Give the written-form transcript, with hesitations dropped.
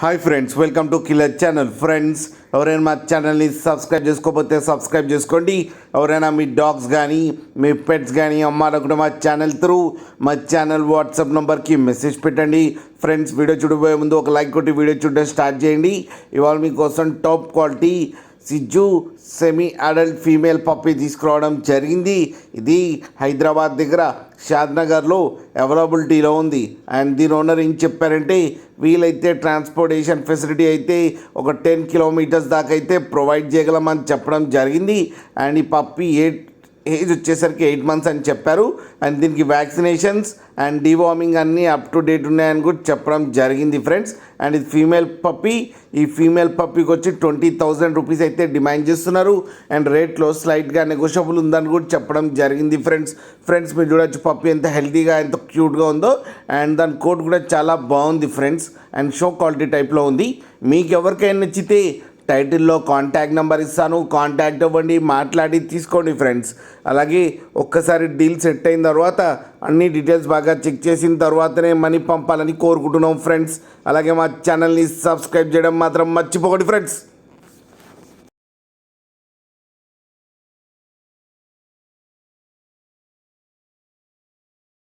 Hi friends, welcome to killer channel. Friends, ఎవరైనా మా ఛానల్ని సబ్స్క్రైబ్ చేసుకోకపోతే సబ్స్క్రైబ్ చేసుకోండి. ఎవరైనా మీ డాగ్స్ కానీ మీ పెట్స్ కానీ అమ్మాలనుకుంటే మా ఛానల్ త్రూ మా ఛానల్ వాట్సాప్ నెంబర్కి మెసేజ్ పెట్టండి. ఫ్రెండ్స్, వీడియో చూడబోయే ముందు ఒక లైక్ కొట్టి వీడియో చూడడం స్టార్ట్ చేయండి. ఇవాళ మీకోసం టాప్ క్వాలిటీ సిజ్జు సెమీ అడల్ట్ ఫీమేల్ పప్పీ తీసుకురావడం జరిగింది. ఇది హైదరాబాద్ దగ్గర షాద్నగర్లో అవైలబిలిటీలో ఉంది. అండ్ దీని ఓనర్ ఏం చెప్పారంటే, వీలైతే ట్రాన్స్పోర్టేషన్ ఫెసిలిటీ అయితే ఒక 10 కిలోమీటర్స్ దాకా అయితే ప్రొవైడ్ చేయగలమని చెప్పడం జరిగింది. అండ్ ఈ పప్పీ ఏజ్ వచ్చేసరికి 8 months అని చెప్పారు. అండ్ దీనికి వ్యాక్సినేషన్స్ అండ్ డివార్మింగ్ అన్నీ అప్ టు డేట్ ఉన్నాయని కూడా చెప్పడం జరిగింది ఫ్రెండ్స్. అండ్ ఇది ఫీమేల్ పప్పీ. ఈ ఫీమేల్ పప్పీకి వచ్చి 20,000 రూపీస్ అయితే డిమాండ్ చేస్తున్నారు. అండ్ రేట్లో స్లైట్గా నెగోషియబుల్ ఉందని కూడా చెప్పడం జరిగింది ఫ్రెండ్స్ మీరు చూడొచ్చు పప్పీ ఎంత హెల్తీగా ఎంత క్యూట్గా ఉందో. అండ్ దాని కోట్ కూడా చాలా బాగుంది ఫ్రెండ్స్. అండ్ షో క్వాలిటీ టైప్లో ఉంది. మీకు ఎవరికైనా నచ్చితే టైటిల్లో కాంటాక్ట్ నెంబర్ ఇస్తాను, కాంటాక్ట్ అవ్వండి, మాట్లాడి తీసుకోండి ఫ్రెండ్స్. అలాగే ఒక్కసారి డీల్ సెట్ అయిన తర్వాత అన్ని డీటెయిల్స్ బాగా చెక్ చేసిన తర్వాతనే మనీ పంపాలని కోరుకుంటున్నాం ఫ్రెండ్స్. అలాగే మా ఛానల్ని సబ్స్క్రైబ్ చేయడం మాత్రం మర్చిపోకండి ఫ్రెండ్స్.